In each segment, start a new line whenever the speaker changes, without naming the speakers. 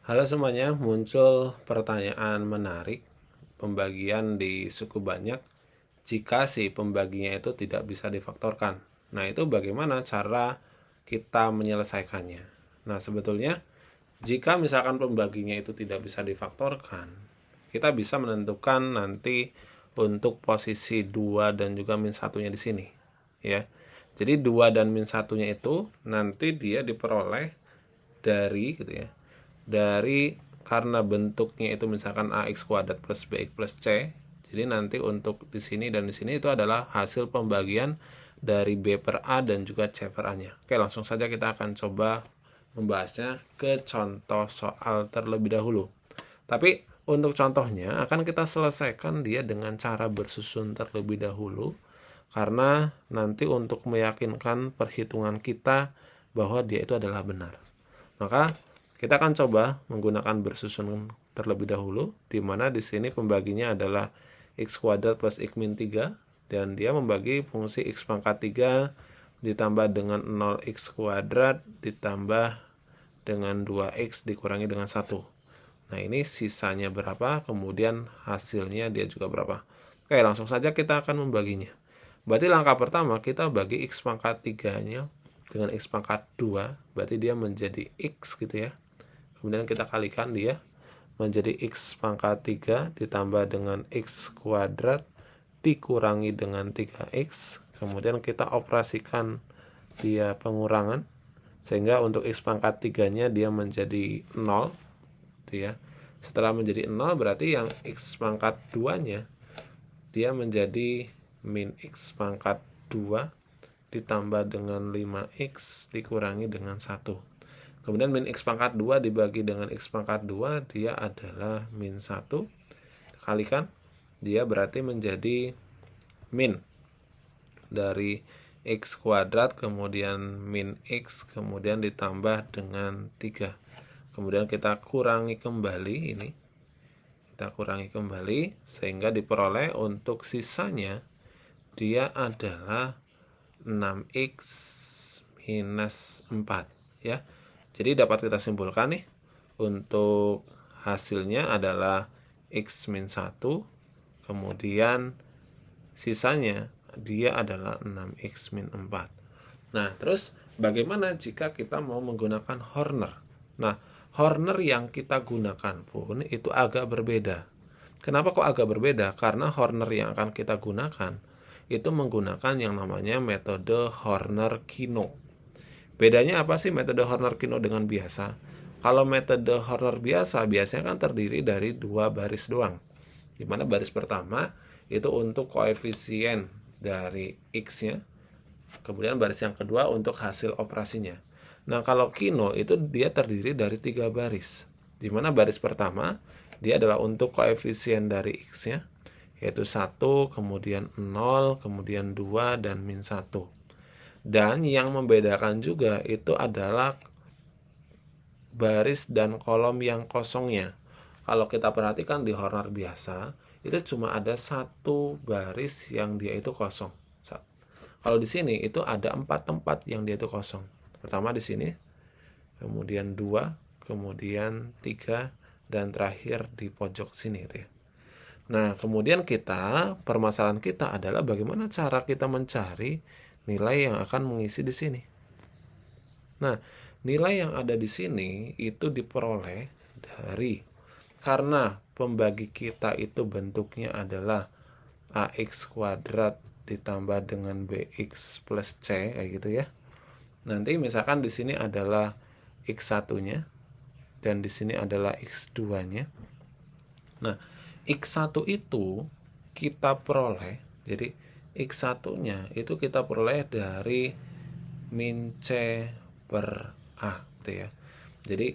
Halo semuanya, muncul pertanyaan menarik. Pembagian di suku banyak jika si pembaginya itu tidak bisa difaktorkan. Nah, itu bagaimana cara kita menyelesaikannya? Nah, sebetulnya jika misalkan pembaginya itu tidak bisa difaktorkan, kita bisa menentukan nanti untuk posisi 2 dan juga min satunya di sini, ya. Jadi 2 dan min satunya itu nanti dia diperoleh dari gitu ya. Dari karena bentuknya itu misalkan ax kuadrat plus bx plus c. Jadi nanti untuk di sini dan di sini itu adalah hasil pembagian dari b per a dan juga c per a-nya. Oke, langsung saja kita akan coba membahasnya ke contoh soal terlebih dahulu. Tapi untuk contohnya akan kita selesaikan dia dengan cara bersusun terlebih dahulu, karena nanti untuk meyakinkan perhitungan kita bahwa dia itu adalah benar. Maka kita akan coba menggunakan bersusun terlebih dahulu, di mana di sini pembaginya adalah x kuadrat plus x min 3, dan dia membagi fungsi x pangkat 3 ditambah dengan 0x kuadrat ditambah dengan 2x dikurangi dengan 1. Nah, ini sisanya berapa, kemudian hasilnya dia juga berapa. Oke, langsung saja kita akan membaginya. Berarti langkah pertama kita bagi x pangkat 3-nya dengan x pangkat 2, berarti dia menjadi x gitu ya. Kemudian kita kalikan dia menjadi x pangkat 3 ditambah dengan x kuadrat dikurangi dengan 3x. Kemudian kita operasikan dia pengurangan, sehingga untuk x pangkat 3-nya dia menjadi 0 gitu ya. Setelah menjadi 0 berarti yang x pangkat 2-nya dia menjadi min x pangkat 2 ditambah dengan 5x dikurangi dengan 1. Kemudian min x pangkat 2 dibagi dengan x pangkat 2, dia adalah min 1. Kalikan, dia berarti menjadi min dari x kuadrat, kemudian min x, kemudian ditambah dengan 3. Kemudian kita kurangi kembali ini. Kita kurangi kembali, sehingga diperoleh untuk sisanya, dia adalah 6x minus 4, ya. Jadi dapat kita simpulkan nih, untuk hasilnya adalah x min 1, kemudian sisanya dia adalah 6x min 4. Nah, terus bagaimana jika kita mau menggunakan Horner? Nah, Horner yang kita gunakan pun itu agak berbeda. Kenapa kok agak berbeda? Karena Horner yang akan kita gunakan itu menggunakan yang namanya metode Horner-Kino. Bedanya apa sih metode Horner-Kino dengan biasa? Kalau metode Horner biasa, biasanya kan terdiri dari 2 baris doang. Di mana baris pertama itu untuk koefisien dari x-nya, kemudian baris yang kedua untuk hasil operasinya. Nah, kalau Kino itu dia terdiri dari 3 baris. Di mana baris pertama dia adalah untuk koefisien dari x-nya, yaitu 1, kemudian 0, kemudian 2, dan min 1. Dan yang membedakan juga itu adalah baris dan kolom yang kosongnya. Kalau kita perhatikan di Horner biasa, itu cuma ada 1 baris yang dia itu kosong. Kalau di sini itu ada 4 tempat yang dia itu kosong. Pertama di sini, kemudian 2, kemudian 3, dan terakhir di pojok sini gitu ya. Nah, kemudian permasalahan kita adalah bagaimana cara kita mencari nilai yang akan mengisi di sini. Nah, nilai yang ada di sini itu diperoleh dari, karena pembagi kita itu bentuknya adalah ax kuadrat ditambah dengan bx plus c, kayak gitu ya. Nanti misalkan di sini adalah x1-nya dan di sini adalah x2-nya. Nah, x1 itu kita peroleh, jadi x1-nya itu kita peroleh dari min c per a gitu ya. Jadi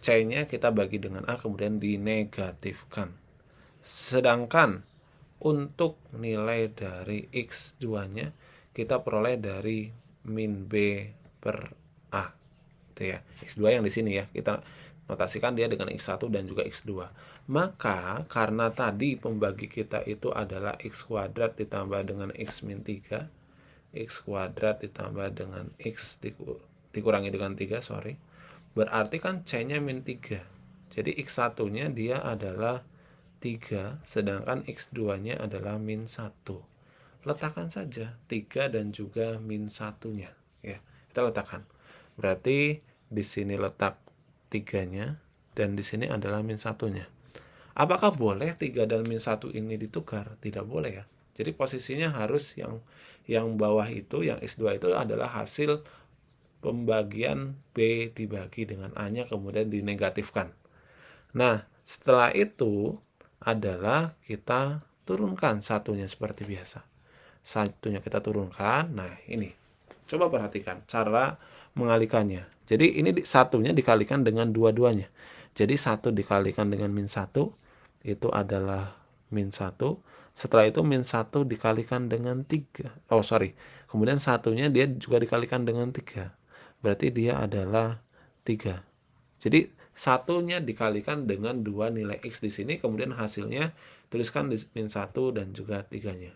c-nya kita bagi dengan a kemudian dinegatifkan. Sedangkan untuk nilai dari x2-nya kita peroleh dari min b per a gitu ya. x2 yang di sini ya, kita notasikan dia dengan x1 dan juga x2. Maka karena tadi pembagi kita itu adalah x kuadrat ditambah dengan x min 3, x kuadrat ditambah dengan x dikurangi dengan 3, berarti kan c-nya min 3. Jadi X1-nya dia adalah 3, sedangkan X2-nya adalah min 1. Letakkan saja 3 dan juga min 1-nya. Ya, kita letakkan. Berarti di sini letak 3-nya dan di sini adalah min 1-nya. Apakah boleh 3 dan min 1 ini ditukar? Tidak boleh ya. Jadi posisinya harus yang bawah itu, yang X2 itu adalah hasil pembagian B dibagi dengan A-nya kemudian dinegatifkan. Nah, setelah itu adalah kita turunkan satunya seperti biasa. Satunya kita turunkan. Nah, ini. Coba perhatikan cara mengalihkannya. Jadi ini satunya dikalikan dengan dua-duanya. Jadi 1 dikalikan dengan min 1 itu adalah min 1. Setelah itu min 1 dikalikan dengan 3. Kemudian satunya dia juga dikalikan dengan 3. Berarti dia adalah 3. Jadi satunya dikalikan dengan 2 nilai X di sini, kemudian hasilnya tuliskan di min 1 dan juga 3-nya.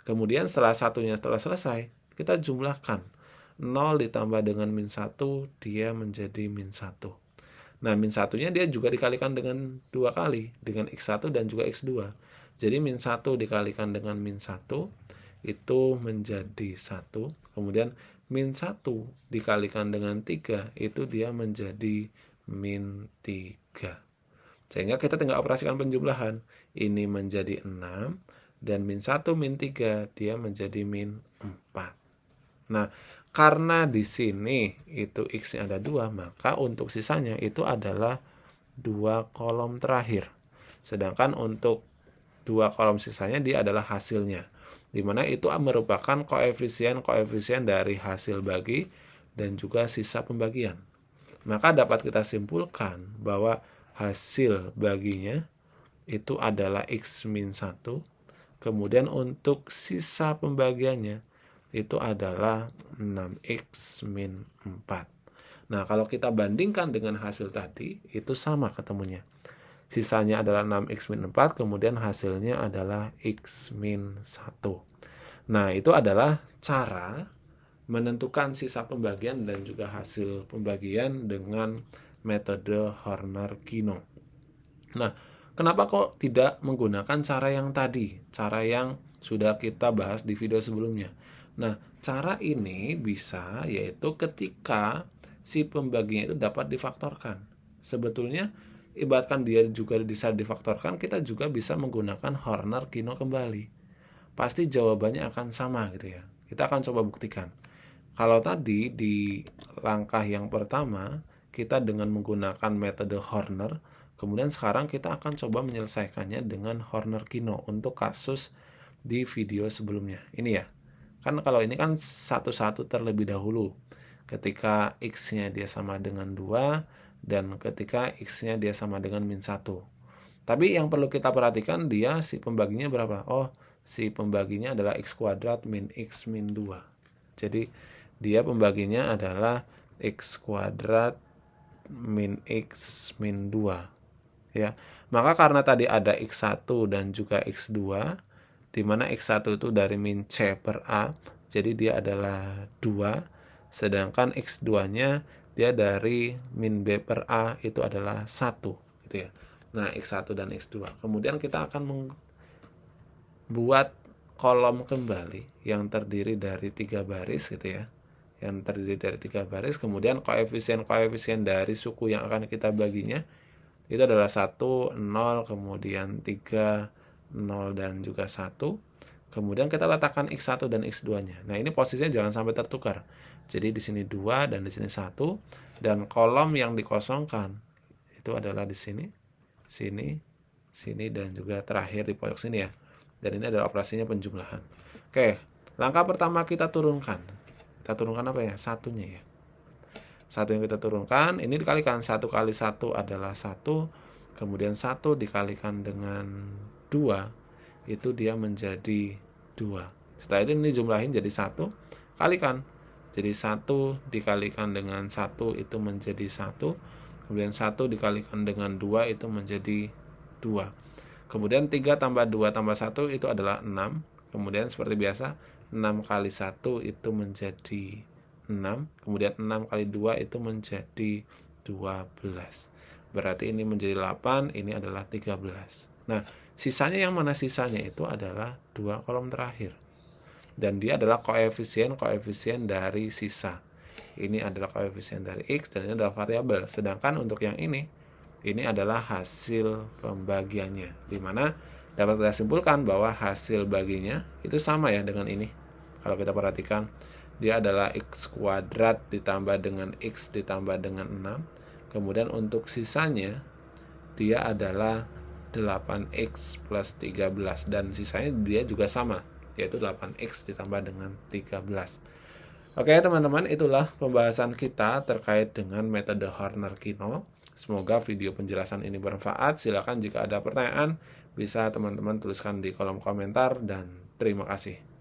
Kemudian setelah satunya telah selesai, kita jumlahkan. 0 ditambah dengan min 1, dia menjadi min 1. Nah, min 1-nya dia juga dikalikan dengan 2 kali, dengan X1 dan juga X2. Jadi min 1 dikalikan dengan min 1, itu menjadi 1. Kemudian min 1 dikalikan dengan 3, itu dia menjadi min 3. Sehingga kita tinggal operasikan penjumlahan. Ini menjadi 6, dan min 1 min 3 dia menjadi min 4. Nah, karena di sini itu X-nya ada 2, maka untuk sisanya itu adalah 2 kolom terakhir. Sedangkan untuk 2 kolom sisanya dia adalah hasilnya, di mana itu merupakan koefisien dari hasil bagi dan juga sisa pembagian. Maka dapat kita simpulkan bahwa hasil baginya itu adalah X min 1, kemudian untuk sisa pembagiannya itu adalah 6X min 4. Nah, kalau kita bandingkan dengan hasil tadi, itu sama ketemunya. Sisanya adalah 6X min 4, kemudian hasilnya adalah X min 1. Nah, itu adalah cara menentukan sisa pembagian dan juga hasil pembagian dengan metode Horner-Kino. Nah, kenapa kok tidak menggunakan cara yang tadi, cara yang sudah kita bahas di video sebelumnya? Nah, cara ini bisa yaitu ketika si pembaginya itu dapat difaktorkan. Sebetulnya, ibaratkan dia juga bisa difaktorkan, kita juga bisa menggunakan Horner-Kino kembali. Pasti jawabannya akan sama gitu ya. Kita akan coba buktikan. Kalau tadi di langkah yang pertama, kita dengan menggunakan metode Horner, kemudian sekarang kita akan coba menyelesaikannya dengan Horner-Kino untuk kasus di video sebelumnya. Ini ya. Kan kalau ini kan satu-satu terlebih dahulu. Ketika X-nya dia sama dengan 2 dan ketika X-nya dia sama dengan min 1. Tapi yang perlu kita perhatikan dia si pembaginya berapa? Oh, si pembaginya adalah X kuadrat min X min 2. Jadi dia pembaginya adalah X kuadrat min X min 2. Ya. Maka karena tadi ada X1 dan juga X2, di mana X1 itu dari min C per A, jadi dia adalah 2, sedangkan X2-nya dia dari min B per A itu adalah 1, gitu ya. Nah, X1 dan X2. Kemudian kita akan membuat kolom kembali yang terdiri dari 3 baris gitu ya. Yang terdiri dari 3 baris, kemudian koefisien dari suku yang akan kita baginya itu adalah 1, 0, kemudian 3, 0 dan juga 1. Kemudian kita letakkan X1 dan X2-nya. Nah, ini posisinya jangan sampai tertukar. Jadi di sini 2 dan di sini 1, dan kolom yang dikosongkan itu adalah di sini, sini, sini dan juga terakhir di pojok sini ya. Dan ini adalah operasinya penjumlahan. Oke, langkah pertama kita turunkan. Kita turunkan apa ya? Satunya ya. Satu yang kita turunkan, ini dikalikan 1 kali 1 adalah 1, kemudian 1 dikalikan dengan 2, itu dia menjadi 2. Setelah itu ini jumlahin jadi 1, kalikan. Jadi 1 dikalikan dengan 1 itu menjadi 1, kemudian 1 dikalikan dengan 2 itu menjadi 2. Kemudian 3 tambah 2 tambah 1 itu adalah 6. Kemudian seperti biasa, 6 kali 1 itu menjadi 6, kemudian 6 kali 2 itu menjadi 12. Berarti ini menjadi 8, ini adalah 13. Nah, sisanya yang mana? Sisanya itu adalah 2 kolom terakhir. Dan dia adalah koefisien dari sisa. Ini adalah koefisien dari X dan ini adalah variabel. Sedangkan untuk yang ini adalah hasil pembagiannya. Dimana dapat kita simpulkan bahwa hasil baginya itu sama ya dengan ini. Kalau kita perhatikan, dia adalah X kuadrat ditambah dengan X ditambah dengan 6. Kemudian untuk sisanya, dia adalah 8X plus 13. Dan sisanya dia juga sama, yaitu 8X ditambah dengan 13. Oke teman-teman, itulah pembahasan kita terkait dengan metode Horner-Kino. Semoga video penjelasan ini bermanfaat. Silakan jika ada pertanyaan, bisa teman-teman tuliskan di kolom komentar, dan terima kasih.